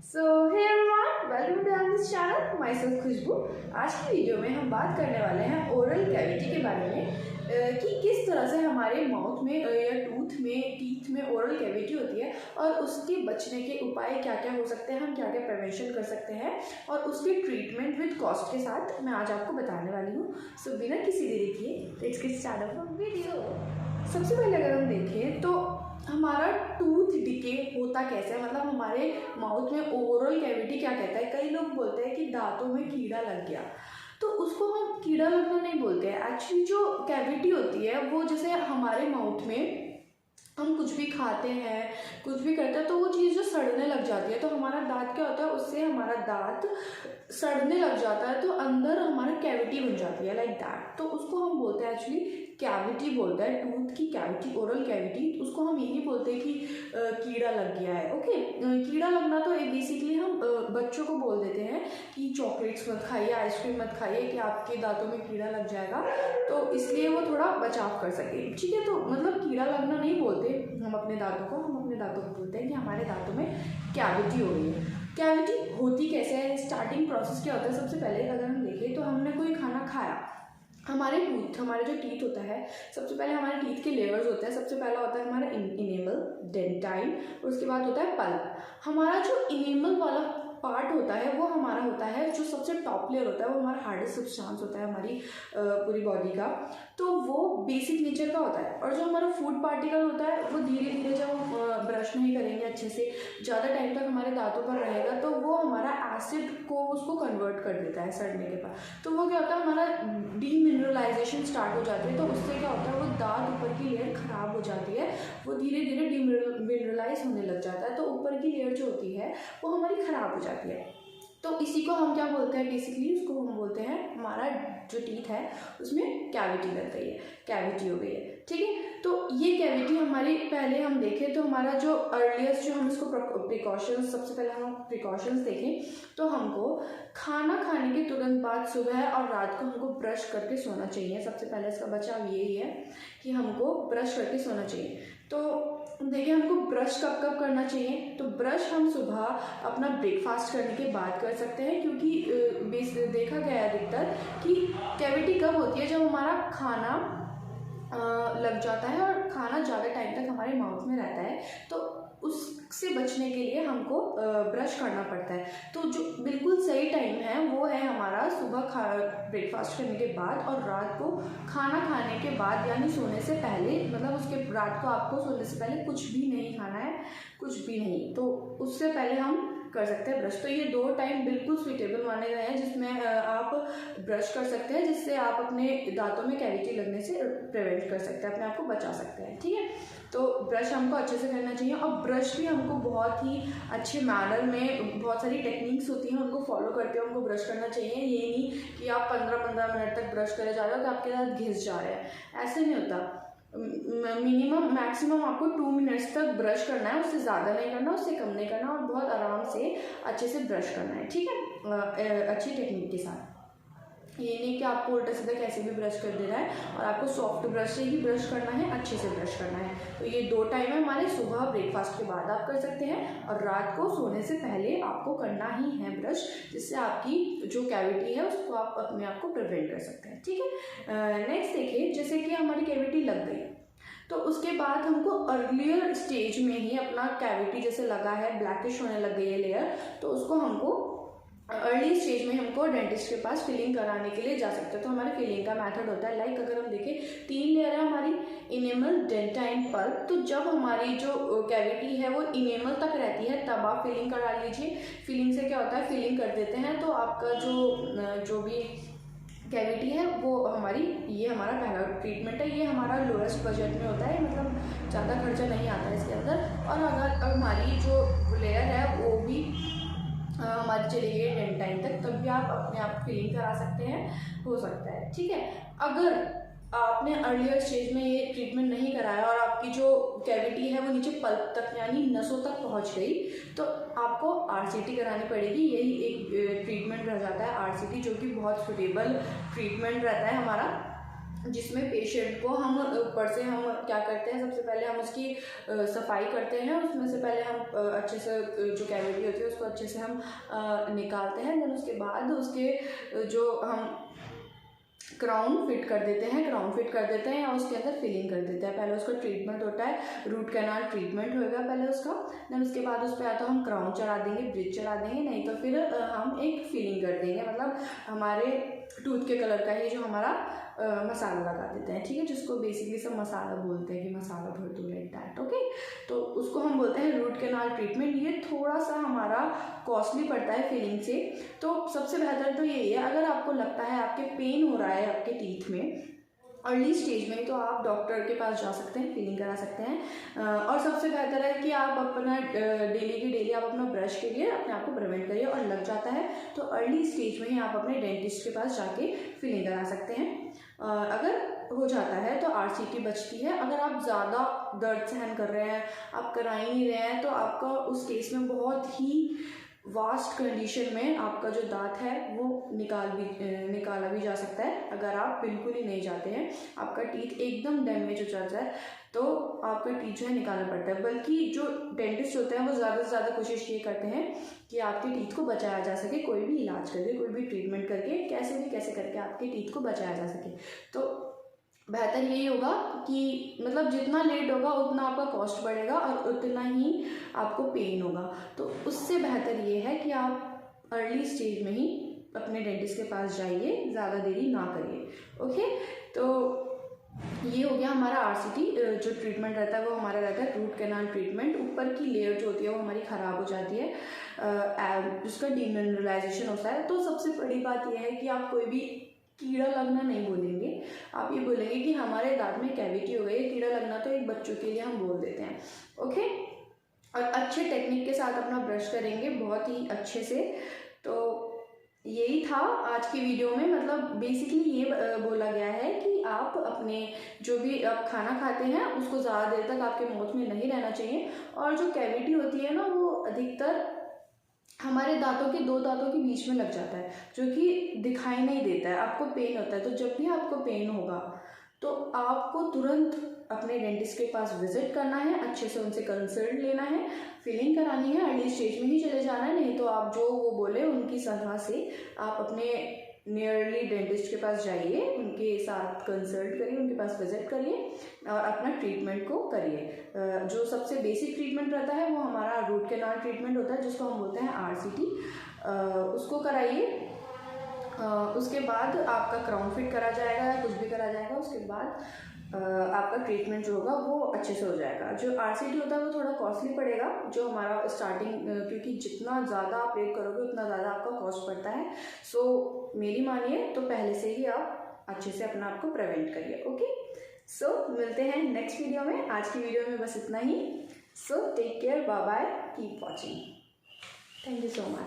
So hey everyone, welcome to this channel. Myself Khushboo. आज की video में हम बात करने वाले हैं ओरल कैविटी के बारे में कि किस तरह से हमारे माउथ में या टीथ में ओरल कैविटी होती है और उसके बचने के उपाय क्या क्या हो सकते हैं, हम क्या क्या प्रिवेंशन कर सकते हैं और उसके ट्रीटमेंट विद कॉस्ट के साथ मैं आज आपको बताने वाली हूँ। सो बिना किसी देरी किए let's get start our video. सबसे पहले अगर हम देखें तो हमारा टूथ डिके होता कैसे है, मतलब हमारे माउथ में ओरल कैविटी क्या कहता है। कई लोग बोलते हैं कि दांतों में कीड़ा लग गया, तो उसको हम कीड़ा लगना नहीं बोलते हैं। एक्चुअली जो कैविटी होती है वो जैसे हमारे माउथ में हम कुछ भी खाते हैं, कुछ भी करते हैं तो वो चीज़ जो सड़ने लग जाती है, तो हमारा दांत क्या होता है, उससे हमारा दांत सड़ने लग जाता है तो अंदर हमारा कैविटी बन जाती है लाइक दैट। तो उसको हम बोलते हैं एक्चुअली कैविटी बोलते हैं, टूथ की कैविटी, ओरल कैविटी। उसको हम यही बोलते हैं कि कीड़ा लग गया है। ओके, कीड़ा लगना तो बेसिकली हम बच्चों को बोल देते हैं कि चॉकलेट्स मत खाइए, आइसक्रीम मत खाइए कि आपके दांतों में कीड़ा लग जाएगा, तो इसलिए वो थोड़ा बचाव कर सके। ठीक है, तो मतलब कीड़ा लगना नहीं बोलते हम अपने दांतों को, हम अपने दांतों को बोलते हैं कि हमारे दांतों में कैविटी हो रही है। कैविटी होती कैसे है, स्टार्टिंग प्रोसेस क्या होता है। सबसे पहले अगर हम देखें तो हमने कोई खाना खाया, हमारे जो टीथ होता है, सबसे पहले हमारे टीथ के लेयर्स होते हैं। सबसे पहला होता है हमारा इनेमल, डेंटाइन, और उसके बाद होता है पल्प। हमारा जो इनेमल वाला पार्ट होता है वो हमारा होता है, जो सबसे टॉप लेयर होता है वो हमारा हार्डेस्ट सब्सटेंस होता है हमारी पूरी बॉडी का, तो वो बेसिक नेचर का होता है। और जो हमारा फूड पार्टिकल होता है वो धीरे धीरे जब हम ब्रश नहीं करेंगे अच्छे से, ज़्यादा टाइम तक हमारे दांतों पर रहेगा तो वो हमारा एसिड को उसको कन्वर्ट कर देता है सड़ने के बाद। तो वो क्या होता है, हमारा डीमिनरलाइजेशन स्टार्ट हो जाती है। तो उससे क्या होता है, वो दांत ऊपर की लेयर खराब हो जाती है, वो धीरे धीरे डीमिनरलाइज होने लग जाता है। तो ऊपर की लेयर जो होती है वो हमारी खराब हो जाती है। तो इसी को हम क्या बोलते हैं, बेसिकली उसको हम बोलते हैं हमारा जो टीथ है उसमें कैविटी लग गई है, कैविटी हो गई है। ठीक है, तो ये कैविटी हमारी, पहले हम देखें तो हमारा जो अर्लीस्ट जो हम इसको प्रिकॉशंस, सबसे पहले हम प्रिकॉशंस देखें तो हमको खाना खाने के तुरंत बाद सुबह और रात को हमको ब्रश करके सोना चाहिए। सबसे पहले इसका बचाव यही है कि हमको ब्रश करके सोना चाहिए। तो देखिए हमको ब्रश कब कब करना चाहिए, तो ब्रश हम सुबह अपना ब्रेकफास्ट करने के बाद कर सकते हैं, क्योंकि देखा गया है अधिकतर कि कैविटी कब होती है, जब हमारा खाना लग जाता है और खाना ज़्यादा टाइम तक हमारे माउथ में रहता है, तो उससे बचने के लिए हमको ब्रश करना पड़ता है। तो जो बिल्कुल सही टाइम है वो है हमारा सुबह ब्रेकफास्ट करने के बाद और रात को खाना खाने के बाद, यानी सोने से पहले, मतलब उसके रात को आपको सोने से पहले कुछ भी नहीं खाना है, कुछ भी नहीं, तो उससे पहले हम कर सकते हैं ब्रश। तो ये दो टाइम बिल्कुल सुइटेबल माने गए हैं जिसमें आप ब्रश कर सकते हैं, जिससे आप अपने दांतों में कैविटी लगने से प्रिवेंट कर सकते हैं, अपने आप को बचा सकते हैं। ठीक है, तो ब्रश हमको अच्छे से करना चाहिए और ब्रश भी हमको बहुत ही अच्छे मैनर में, बहुत सारी टेक्निक्स होती हैं उनको फॉलो करते हुए हमको ब्रश करना चाहिए। ये नहीं कि आप 15-15 मिनट तक ब्रश करे जा रहे हो तो आपके दांत घिस जा रहे हैं, ऐसे नहीं होता। मैक्सिमम आपको 2 मिनट्स तक ब्रश करना है, उससे ज़्यादा नहीं करना, उससे कम नहीं करना, और बहुत आराम से अच्छे से ब्रश करना है। ठीक है, अच्छी टेक्निक के साथ। ये नहीं कि आपको उल्टा सीधा कैसे भी ब्रश कर देना है, और आपको सॉफ्ट ब्रश से ही ब्रश करना है, अच्छे से ब्रश करना है। तो ये दो टाइम है हमारे, सुबह ब्रेकफास्ट के बाद आप कर सकते हैं और रात को सोने से पहले आपको करना ही है ब्रश, जिससे आपकी जो कैविटी है उसको आप अपने आप को प्रिवेंट कर सकते हैं। ठीक है, नेक्स्ट देखिए, जैसे कि हमारी कैविटी लग गई तो उसके बाद हमको अर्लियर स्टेज में ही अपना कैविटी जैसे लगा है, ब्लैकिश होने लग गई है लेयर, तो उसको हमको अर्ली स्टेज में हमको डेंटिस्ट के पास फिलिंग कराने के लिए जा सकते हैं। तो हमारे फिलिंग का मेथड होता है, लाइक अगर हम देखें 3 लेयर है हमारी, इनेमल, डेंटाइन, पल्प। तो जब हमारी जो कैविटी है वो इनेमल तक रहती है तब आप फिलिंग करा लीजिए। फिलिंग से क्या होता है, फिलिंग कर देते हैं तो आपका जो भी कैविटी है वो हमारी, ये हमारा पहला ट्रीटमेंट है, ये हमारा लोएस्ट बजट में होता है, मतलब ज़्यादा खर्चा नहीं आता है इसके अंदर। और अगर हमारी जो लेयर है वो भी हमारी चली गई डेंटाइन तक, तब भी आप अपने आप फिलिंग करा सकते हैं, हो सकता है। ठीक है, अगर आपने अर्लियर स्टेज में ये ट्रीटमेंट नहीं कराया और आपकी जो कैविटी है वो नीचे पल्प तक यानी नसों तक पहुंच गई, तो आपको आरसीटी करानी पड़ेगी। यही एक ट्रीटमेंट रह जाता है आरसीटी, जो कि बहुत सुटेबल ट्रीटमेंट रहता है हमारा। जिसमें पेशेंट को हम ऊपर से हम क्या करते हैं, सबसे पहले हम उसकी सफाई करते हैं। उसमें से पहले हम अच्छे से जो कैविटी होती है उसको अच्छे से हम निकालते हैं। देन उसके बाद उसके जो हम क्राउन फिट कर देते हैं या उसके अंदर फिलिंग कर देते हैं। पहले उसका ट्रीटमेंट होता है, रूट कैनाल ट्रीटमेंट होएगा पहले उसका। देन उसके बाद उस पर या तो हम क्राउन चढ़ा देंगे, ब्रिज चढ़ा देंगे, नहीं तो फिर हम एक फिलिंग कर देंगे, मतलब हमारे टूथ के कलर का ही जो हमारा मसाला लगा देते हैं, ठीक है, जिसको बेसिकली सब मसाला बोलते हैं कि मसाला भर दो, लाइक दैट। ओके, तो उसको हम बोलते हैं रूट कैनाल ट्रीटमेंट। ये थोड़ा सा हमारा कॉस्टली पड़ता है फिलिंग से। तो सबसे बेहतर तो यही है, अगर आपको लगता है आपके पेन हो रहा है आपके टीथ में अर्ली स्टेज में, तो आप डॉक्टर के पास जा सकते हैं, फिलिंग करा सकते हैं। और सबसे बेहतर है कि आप अपना डेली की डेली आप अपना ब्रश करिए, अपने आप को प्रिवेंट करिए, और लग जाता है तो अर्ली स्टेज में ही आप अपने डेंटिस्ट के पास जाके फिलिंग करा सकते हैं। अगर हो जाता है तो RCT बचती है। अगर आप ज़्यादा दर्द सहन कर रहे हैं, आप करा ही नहीं रहे हैं, तो आपका उस केस में बहुत ही वास्ट कंडीशन में आपका जो दांत है वो निकाला भी जा सकता है। अगर आप बिल्कुल ही नहीं चाहते हैं, आपका टीथ एकदम डैमेज हो जाता है, तो आपका टीथ जो है निकालना पड़ता है। बल्कि जो डेंटिस्ट होते हैं वो ज़्यादा से ज़्यादा कोशिश ये करते हैं कि आपके टीथ को बचाया जा सके, कोई भी इलाज करके, कोई भी ट्रीटमेंट करके, कैसे करके आपके टीथ को बचाया जा सके। तो बेहतर यही होगा कि मतलब जितना लेट होगा उतना आपका कॉस्ट बढ़ेगा और उतना ही आपको पेन होगा। तो उससे बेहतर ये है कि आप अर्ली स्टेज में ही अपने डेंटिस्ट के पास जाइए, ज़्यादा देरी ना करिए। ओके, तो ये हो गया हमारा RCT। जो ट्रीटमेंट रहता है वो हमारा रहता है रूट कैनाल ट्रीटमेंट। ऊपर की लेयर जो होती है वो हमारी ख़राब हो जाती है, जिसका डीमिनरलाइजेशन होता है। तो सबसे बड़ी बात यह है कि आप कोई भी कीड़ा लगना नहीं बोलेंगे, आप ये बोलेंगे कि हमारे दांत में कैविटी हो गई। कीड़ा लगना तो एक बच्चों के लिए हम बोल देते हैं। ओके, और अच्छे टेक्निक के साथ अपना ब्रश करेंगे बहुत ही अच्छे से। तो यही था आज की वीडियो में, मतलब बेसिकली ये बोला गया है कि आप अपने जो भी आप खाना खाते हैं उसको ज़्यादा देर तक आपके मुंह में नहीं रहना चाहिए। और जो कैविटी होती है ना, वो अधिकतर हमारे दांतों के 2 दांतों के बीच में लग जाता है, जो कि दिखाई नहीं देता है, आपको पेन होता है। तो जब भी आपको पेन होगा तो आपको तुरंत अपने डेंटिस्ट के पास विजिट करना है, अच्छे से उनसे कंसल्ट लेना है, फिलिंग करानी है, अर्ली स्टेज में ही चले जाना है। नहीं तो आप जो वो बोले उनकी सलाह से आप अपने नियरली डेंटिस्ट के पास जाइए, उनके साथ कंसल्ट करिए, उनके पास विजिट करिए और अपना ट्रीटमेंट को करिए। जो सबसे बेसिक ट्रीटमेंट रहता है वो हमारा रूट कैनाल ट्रीटमेंट होता है, जिसको हम बोलते हैं RCT। उसको कराइए। उसके बाद आपका क्राउन फिट करा जाएगा या कुछ भी करा जाएगा। उसके बाद आपका ट्रीटमेंट जो होगा वो अच्छे से हो जाएगा। जो RCT होता है वो थोड़ा कॉस्टली पड़ेगा, जो हमारा स्टार्टिंग, क्योंकि जितना ज़्यादा आप वेट करोगे उतना ज़्यादा आपका कॉस्ट पड़ता है। सो मेरी मानिए तो पहले से ही आप अच्छे से अपना आप को प्रिवेंट करिए। ओके, सो मिलते हैं नेक्स्ट वीडियो में। आज की वीडियो में बस इतना ही। So take care, bye bye, keep watching, thank you so much.